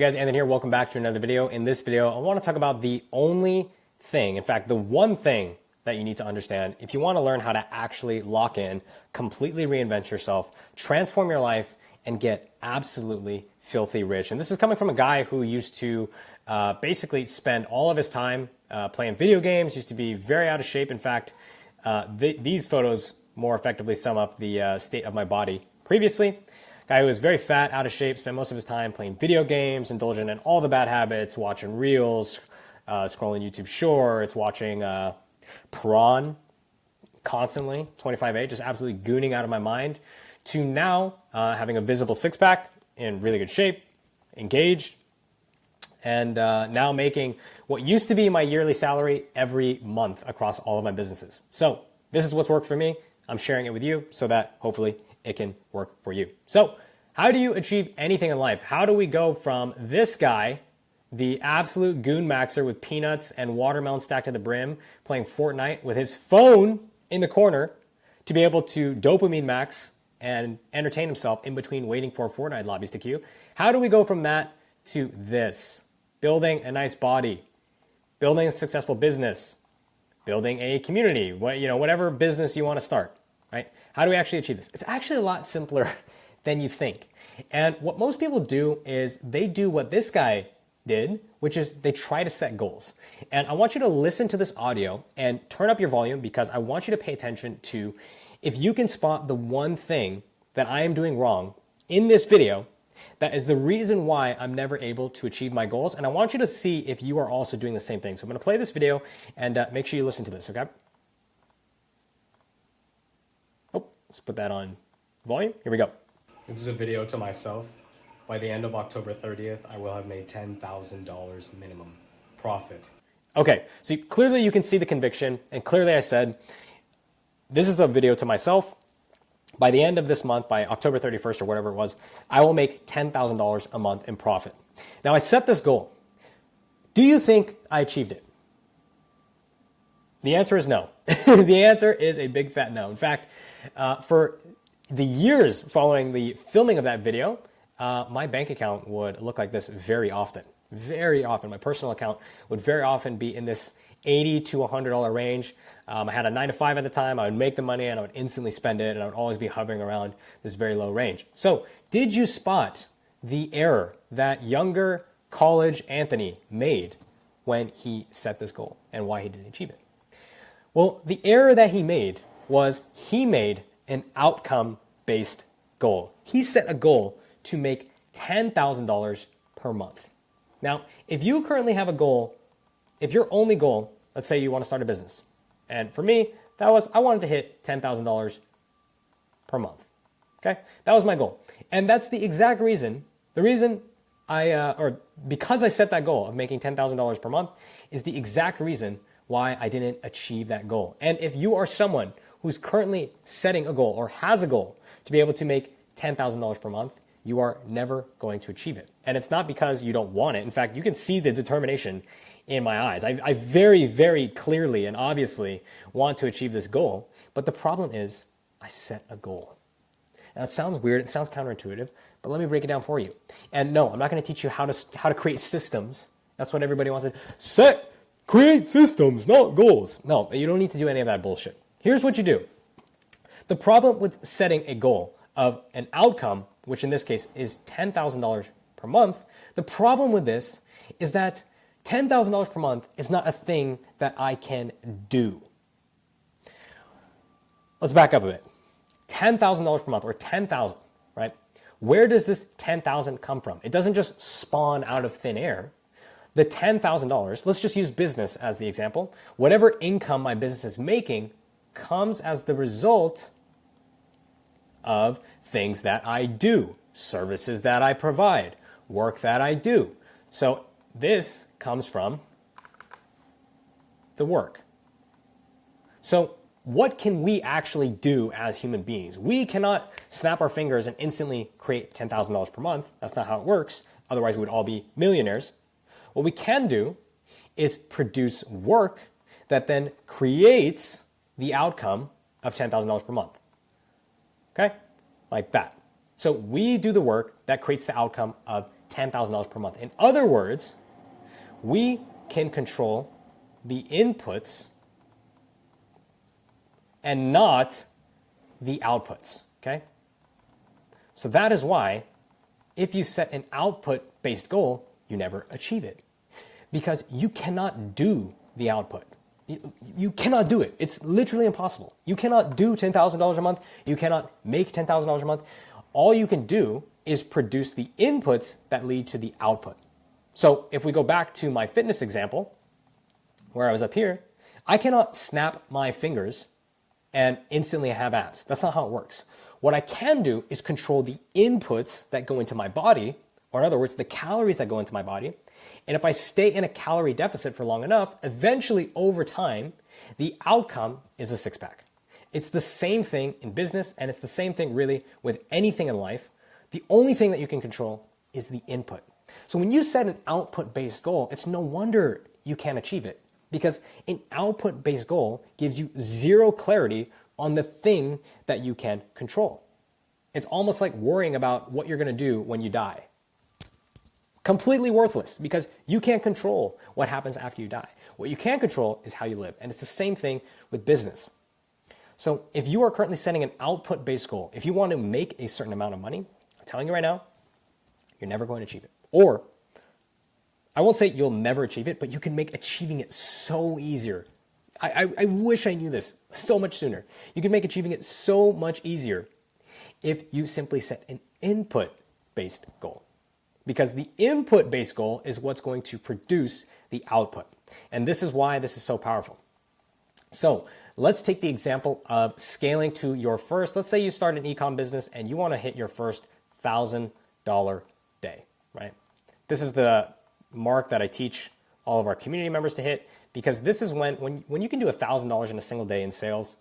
Hey guys, Anthony here. Welcome back to another video. In this video, I want to talk about the only thing, in fact, the one thing that you need to understand if you want to learn how to actually lock in, completely reinvent yourself, transform your life, and get absolutely filthy rich. And this is coming from a guy who used to basically spend all of his time playing video games, used to be very out of shape. In fact, these photos more effectively sum up the state of my body previously. Guy who was very fat, out of shape, spent most of his time playing video games, indulging in all the bad habits, watching reels, scrolling YouTube Shorts, watching Prawn constantly, 25/8, just absolutely gooning out of my mind, to now having a visible six-pack, in really good shape, engaged, and now making what used to be my yearly salary every month across all of my businesses. So this is what's worked for me. I'm sharing it with you so that hopefully it can work for you. So how do you achieve anything in life? How do we go from this guy, the absolute goon maxer with peanuts and watermelon stacked to the brim, playing Fortnite with his phone in the corner, to be able to dopamine max and entertain himself in between waiting for Fortnite lobbies to queue? How do we go from that to this? Building a nice body, building a successful business, building a community, whatever business you want to start, right? How do we actually achieve this? It's actually a lot simpler than you think. And what most people do is they do what this guy did, which is they try to set goals. And I want you to listen to this audio and turn up your volume, because I want you to pay attention to if you can spot the one thing that I am doing wrong in this video that is the reason why I'm never able to achieve my goals. And I want you to see if you are also doing the same thing. So I'm going to play this video and make sure you listen to this, okay? Oh, let's put that on volume. Here we go. This is a video to myself. By the end of October 30th, I will have made $10,000 minimum profit. Okay, so clearly you can see the conviction, and clearly I said, this is a video to myself. By the end of this month, by October 31st or whatever it was, I will make $10,000 a month in profit. Now I set this goal. Do you think I achieved it? The answer is no. The answer is a big fat no. In fact, for the years following the filming of that video, my bank account would look like this very often. Very often. My personal account would very often be in this $80 to $100 range. I had a 9-to-5 at the time. I would make the money and I would instantly spend it, and I would always be hovering around this very low range. So did you spot the error that younger college Anthony made when he set this goal and why he didn't achieve it? Well, the error that he made was he made an outcome-based goal. He set a goal to make $10,000 per month. Now, if you currently have a goal, if your only goal, let's say you want to start a business, and for me, that was I wanted to hit $10,000 per month. Okay, that was my goal, and that's the exact reason. The reason because I set that goal of making $10,000 per month is the exact reason why I didn't achieve that goal. And if you are someone who's currently setting a goal or has a goal to be able to make $10,000 per month, you are never going to achieve it. And it's not because you don't want it. In fact, you can see the determination in my eyes. I very, very clearly and obviously want to achieve this goal. But the problem is I set a goal. Now, it sounds weird. It sounds counterintuitive. But let me break it down for you. And no, I'm not going to teach you how to create systems. That's what everybody wants to create systems, not goals. No, you don't need to do any of that bullshit. Here's what you do. The problem with setting a goal of an outcome, which in this case is $10,000 per month, the problem with this is that $10,000 per month is not a thing that I can do. Let's back up a bit. $10,000 per month, or 10,000, right? Where does this 10,000 come from? It doesn't just spawn out of thin air. The $10,000, let's just use business as the example. Whatever income my business is making comes as the result of things that I do, services that I provide, work that I do. So this comes from the work. So what can we actually do as human beings? We cannot snap our fingers and instantly create $10,000 per month. That's not how it works. Otherwise, we would all be millionaires. What we can do is produce work that then creates the outcome of $10,000 per month. Okay? Like that. So we do the work that creates the outcome of $10,000 per month. In other words, we can control the inputs and not the outputs, okay? So that is why if you set an output-based goal, you never achieve it because you cannot do the output. You cannot do it. It's literally impossible. You cannot do $10,000 a month. You cannot make $10,000 a month. All you can do is produce the inputs that lead to the output. So if we go back to my fitness example, where I was up here, I cannot snap my fingers and instantly have abs. That's not how it works. What I can do is control the inputs that go into my body, or in other words, the calories that go into my body. And if I stay in a calorie deficit for long enough, eventually over time, the outcome is a six-pack. It's the same thing in business, and it's the same thing really with anything in life. The only thing that you can control is the input. So when you set an output-based goal, it's no wonder you can't achieve it because an output-based goal gives you zero clarity on the thing that you can control. It's almost like worrying about what you're going to do when you die. Completely worthless because you can't control what happens after you die. What you can control is how you live. And it's the same thing with business. So if you are currently setting an output-based goal, if you want to make a certain amount of money, I'm telling you right now, you're never going to achieve it. Or I won't say you'll never achieve it, but you can make achieving it so easier. I wish I knew this so much sooner. You can make achieving it so much easier if you simply set an input-based goal. Because the input-based goal is what's going to produce the output. And this is why this is so powerful. So let's take the example of scaling to your first, let's say you start an e-com business and you want to hit your first $1,000 day, right? This is the mark that I teach all of our community members to hit because this is when you can do $1,000 in a single day in sales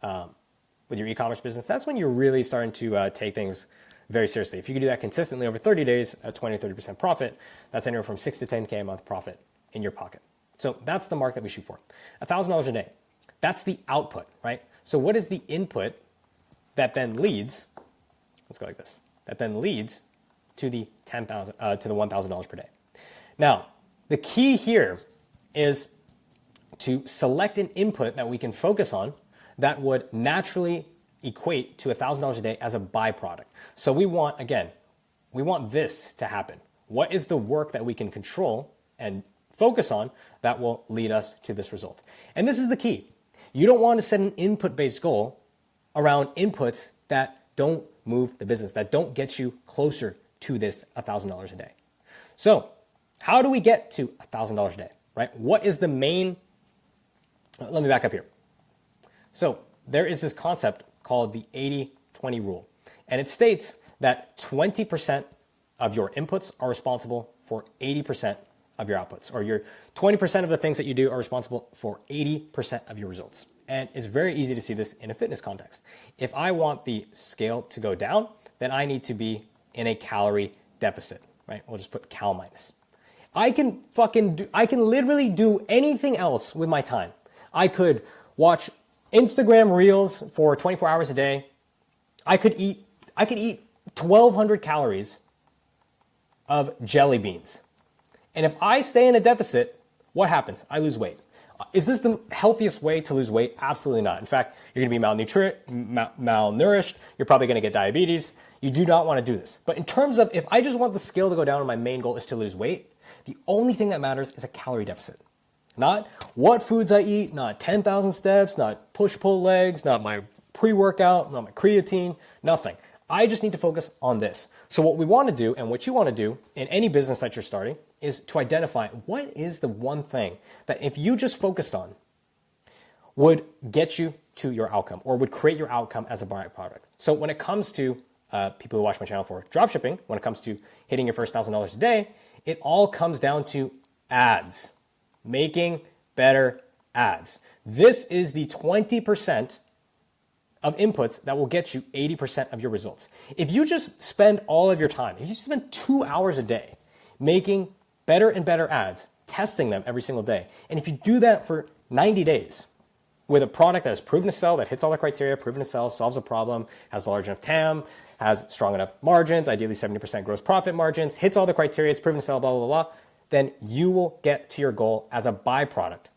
with your e-commerce business, that's when you're really starting to take things very seriously. If you can do that consistently over 30 days at 20 to 30% profit, that's anywhere from 6 to 10K a month profit in your pocket. So that's the mark that we shoot for. $1,000 a day. That's the output, right? So what is the input that then leads, let's go like this, that then leads to the $1,000 per day. Now, the key here is to select an input that we can focus on that would naturally equate to $1,000 a day as a byproduct. So we want this to happen. What is the work that we can control and focus on that will lead us to this result? And this is the key. You don't want to set an input-based goal around inputs that don't move the business, that don't get you closer to this $1,000 a day. So how do we get to $1,000 a day, right? What is the main, let me back up here. So there is this concept called the 80-20 rule. And it states that 20% of your inputs are responsible for 80% of your outputs, or your 20% of the things that you do are responsible for 80% of your results. And it's very easy to see this in a fitness context. If I want the scale to go down, then I need to be in a calorie deficit, right? We'll just put cal minus. I can literally do anything else with my time. I could watch Instagram Reels for 24 hours a day. I could eat 1,200 calories of jelly beans. And if I stay in a deficit, what happens? I lose weight. Is this the healthiest way to lose weight? Absolutely not. In fact, you're going to be malnourished. You're probably going to get diabetes. You do not want to do this. But in terms of if I just want the scale to go down and my main goal is to lose weight, the only thing that matters is a calorie deficit. Not what foods I eat, not 10,000 steps, not push-pull legs, not my pre-workout, not my creatine, nothing. I just need to focus on this. So what we want to do and what you want to do in any business that you're starting is to identify what is the one thing that if you just focused on would get you to your outcome or would create your outcome as a byproduct. So when it comes to people who watch my channel for dropshipping, when it comes to hitting your first $1,000 a day, it all comes down to ads, making better ads. This is the 20% of inputs that will get you 80% of your results. If you just spend all of your time, if you spend 2 hours a day making better and better ads, testing them every single day, and if you do that for 90 days with a product that is proven to sell, that hits all the criteria, proven to sell, solves a problem, has a large enough TAM, has strong enough margins, ideally 70% gross profit margins, hits all the criteria, it's proven to sell, blah, blah, blah, then you will get to your goal as a byproduct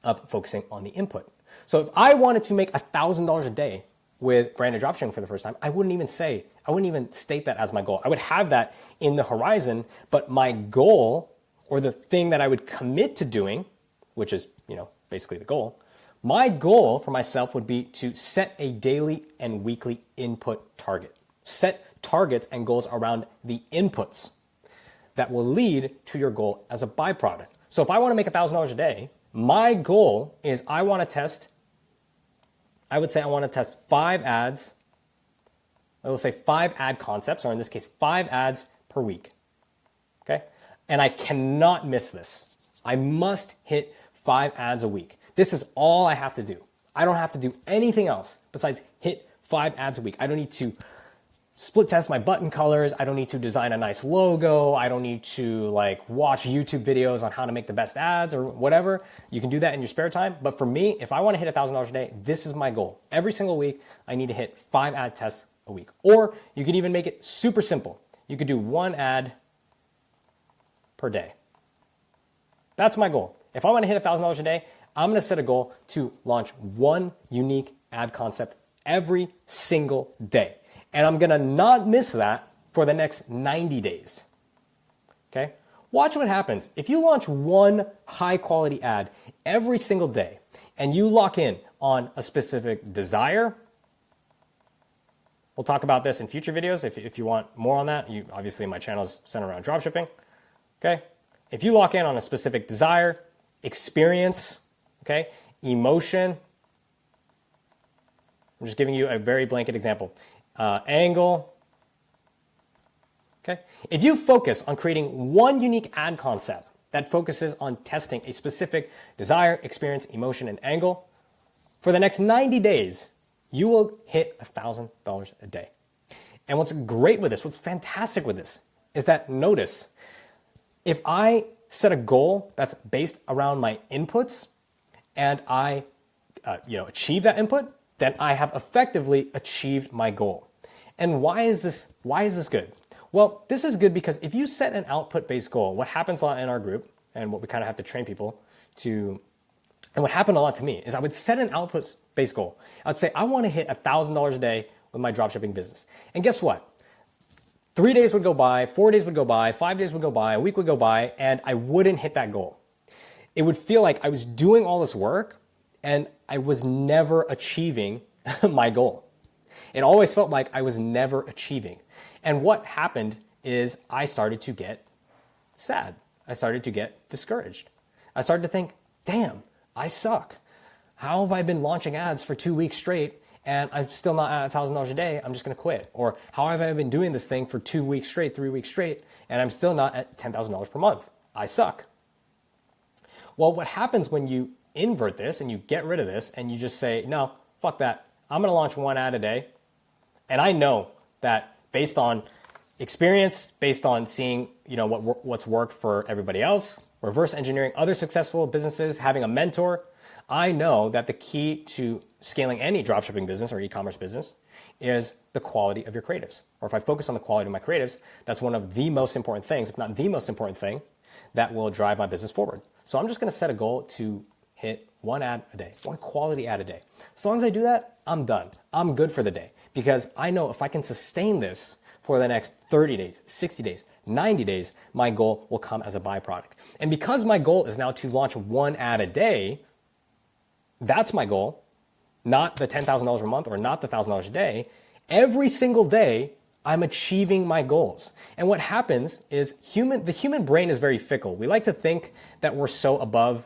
of focusing on the input. So if I wanted to make $1,000 a day with branded dropshipping for the first time, I wouldn't even state that as my goal. I would have that in the horizon, but my goal, or the thing that I would commit to doing, which is, basically the goal, my goal for myself would be to set a daily and weekly input target. Set targets and goals around the inputs that will lead to your goal as a byproduct. So if I want to make $1,000 a day, my goal is I want to test 5 ads. I will say 5 ad concepts, or in this case, 5 ads per week. Okay? And I cannot miss this. I must hit 5 ads a week. This is all I have to do. I don't have to do anything else besides hit 5 ads a week. I don't need to split test my button colors. I don't need to design a nice logo. I don't need to watch YouTube videos on how to make the best ads or whatever. You can do that in your spare time. But for me, if I want to hit $1,000 a day, this is my goal. Every single week, I need to hit 5 ad tests a week. Or you could even make it super simple. You could do 1 ad per day. That's my goal. If I want to hit $1,000 a day, I'm going to set a goal to launch 1 unique ad concept every single day. And I'm going to not miss that for the next 90 days. Okay? Watch what happens. If you launch 1 high quality ad every single day and you lock in on a specific desire, we'll talk about this in future videos if you want more on that. Obviously, my channel is centered around dropshipping. Okay? If you lock in on a specific desire, experience, okay, emotion, I'm just giving you a very blanket example. Angle, okay? If you focus on creating 1 unique ad concept that focuses on testing a specific desire, experience, emotion, and angle, for the next 90 days, you will hit $1,000 a day. And what's great with this, what's fantastic with this, is that notice, if I set a goal that's based around my inputs and I achieve that input, then I have effectively achieved my goal. And why is this good? Well, this is good because if you set an output-based goal, what happens a lot in our group, and what we kind of have to train people to, and what happened a lot to me, is I would set an output-based goal. I'd say, I want to hit $1,000 a day with my dropshipping business. And guess what? 3 days would go by, 4 days would go by, 5 days would go by, a week would go by, and I wouldn't hit that goal. It would feel like I was doing all this work and I was never achieving my goal. It always felt like I was never achieving. And what happened is I started to get sad. I started to get discouraged. I started to think, damn, I suck. How have I been launching ads for 2 weeks straight and I'm still not at $1,000 a day? I'm just going to quit. Or how have I been doing this thing for 2 weeks straight, 3 weeks straight, and I'm still not at $10,000 per month? I suck. Well, what happens when you invert this and you get rid of this and you just say, no, fuck that. I'm going to launch 1 ad a day. And I know that based on experience, based on seeing, what's worked for everybody else, reverse engineering other successful businesses, having a mentor, I know that the key to scaling any dropshipping business or e-commerce business is the quality of your creatives. Or if I focus on the quality of my creatives, that's one of the most important things, if not the most important thing, that will drive my business forward. So I'm just going to set a goal to hit 1 ad a day, 1 quality ad a day. As long as I do that, I'm done. I'm good for the day because I know if I can sustain this for the next 30 days, 60 days, 90 days, my goal will come as a byproduct. And because my goal is now to launch 1 ad a day, that's my goal, not the $10,000 a month or not the $1,000 a day. Every single day, I'm achieving my goals. And what happens is the human brain is very fickle. We like to think that we're so above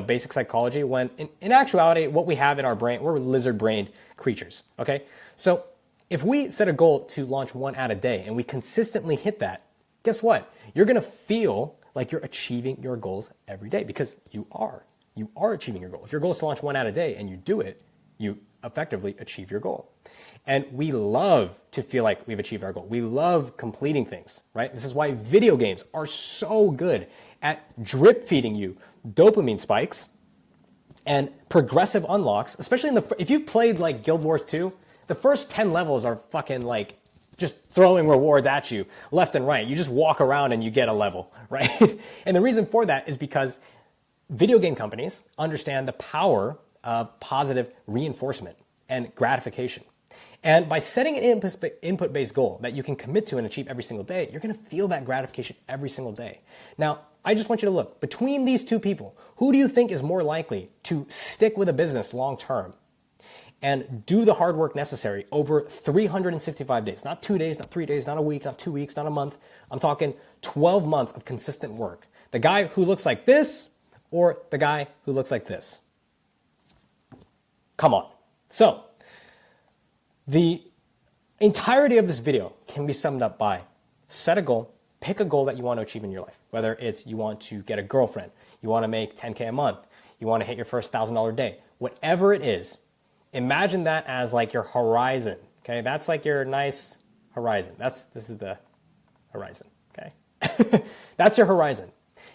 basic psychology, when in actuality, what we have in our brain, we're lizard-brained creatures, okay? So if we set a goal to launch 1 ad a day and we consistently hit that, guess what? You're gonna feel like you're achieving your goals every day because you are. You are achieving your goal. If your goal is to launch 1 ad a day and you do it, you effectively achieve your goal. And we love to feel like we've achieved our goal. We love completing things, right? This is why video games are so good at drip feeding you dopamine spikes and progressive unlocks, especially if you've played like Guild Wars 2, The first 10 levels are fucking like just throwing rewards at you left and right. You just walk around and you get a level, right? And the reason for that is because video game companies understand the power of positive reinforcement and gratification. And by setting an input-based goal that you can commit to and achieve every single day, you're going to feel that gratification every single day. Now, I just want you to look, between these two people, who do you think is more likely to stick with a business long term and do the hard work necessary over 365 days? Not 2 days, not 3 days, not a week, not 2 weeks, not a month. I'm talking 12 months of consistent work. The guy who looks like this or the guy who looks like this? Come on. So, the entirety of this video can be summed up by set a goal, pick a goal that you want to achieve in your life. Whether it's you want to get a girlfriend, you want to make 10K a month, you want to hit your first $1,000 day, whatever it is, imagine that as like your horizon, okay? That's like your nice horizon. This is the horizon, okay? That's your horizon.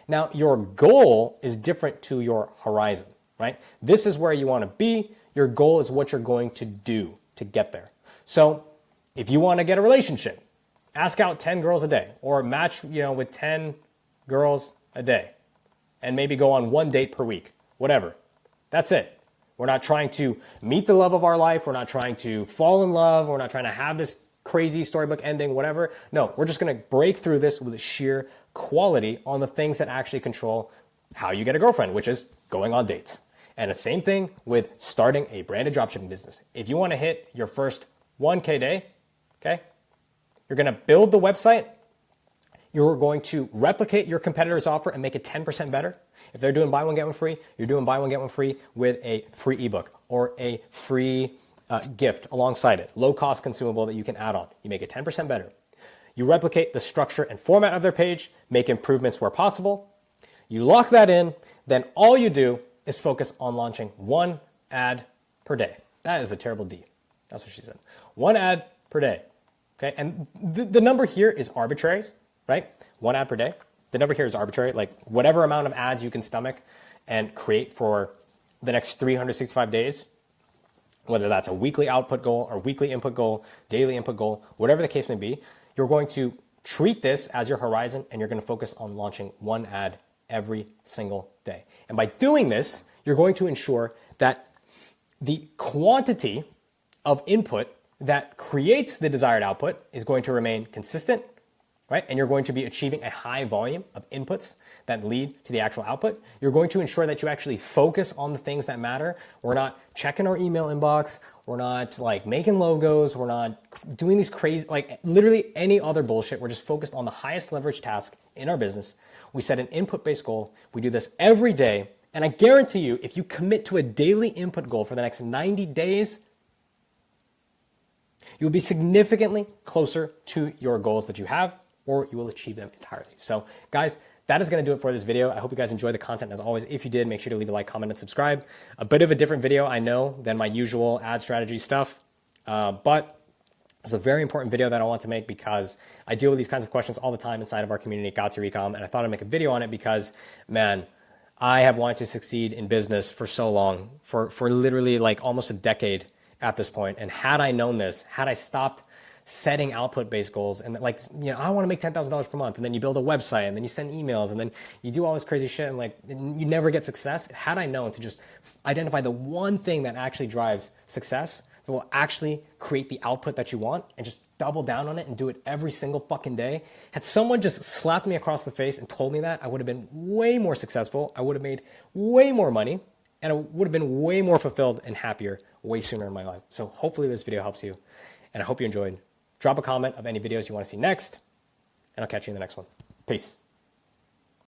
Now, your goal is different to your horizon, right? This is where you want to be. Your goal is what you're going to do to get there. So if you want to get a relationship, ask out 10 girls a day or match, with 10 girls a day and maybe go on 1 date per week, whatever. That's it. We're not trying to meet the love of our life. We're not trying to fall in love. We're not trying to have this crazy storybook ending, whatever. No, we're just going to break through this with a sheer quality on the things that actually control how you get a girlfriend, which is going on dates. And the same thing with starting a branded dropshipping business. If you want to hit your first 1K day, okay, you're going to build the website. You're going to replicate your competitor's offer and make it 10% better. If they're doing buy one, get one free, you're doing buy one, get one free with a free ebook or a free gift alongside it. Low cost consumable that you can add on. You make it 10% better. You replicate the structure and format of their page, make improvements where possible. You lock that in, then all you do is focus on launching one ad per day. That is a terrible D. That's what she said. One ad per day. Okay, and the number here is arbitrary, right? One ad per day. The number here is arbitrary, like whatever amount of ads you can stomach and create for the next 365 days, whether that's a weekly output goal or weekly input goal, daily input goal, whatever the case may be, you're going to treat this as your horizon and you're going to focus on launching one ad every single day. And by doing this, you're going to ensure that the quantity of input that creates the desired output is going to remain consistent, right? And you're going to be achieving a high volume of inputs that lead to the actual output. You're going to ensure that you actually focus on the things that matter. We're not checking our email inbox. We're not like making logos. We're not doing these crazy, like literally any other bullshit. We're just focused on the highest leverage task in our business. We set an input-based goal. We do this every day. And I guarantee you, if you commit to a daily input goal for the next 90 days, you'll be significantly closer to your goals that you have, or you will achieve them entirely. So guys, that is going to do it for this video. I hope you guys enjoyed the content. As always, if you did, make sure to leave a like, comment, and subscribe. A bit of a different video, I know, than my usual ad strategy stuff, but it's a very important video that I want to make because I deal with these kinds of questions all the time inside of our community at Got2Ecom, and I thought I'd make a video on it because, man, I have wanted to succeed in business for so long, for literally like almost a decade at this point. And had I known this, had I stopped setting output-based goals and like, I want to make $10,000 per month, and then you build a website, and then you send emails, and then you do all this crazy shit, and like you never get success. Had I known to just identify the one thing that actually drives success, that will actually create the output that you want, and just double down on it and do it every single fucking day. Had someone just slapped me across the face and told me that, I would have been way more successful. I would have made way more money, and I would have been way more fulfilled and happier way sooner in my life. So hopefully this video helps you, and I hope you enjoyed. Drop a comment of any videos you want to see next, and I'll catch you in the next one. Peace.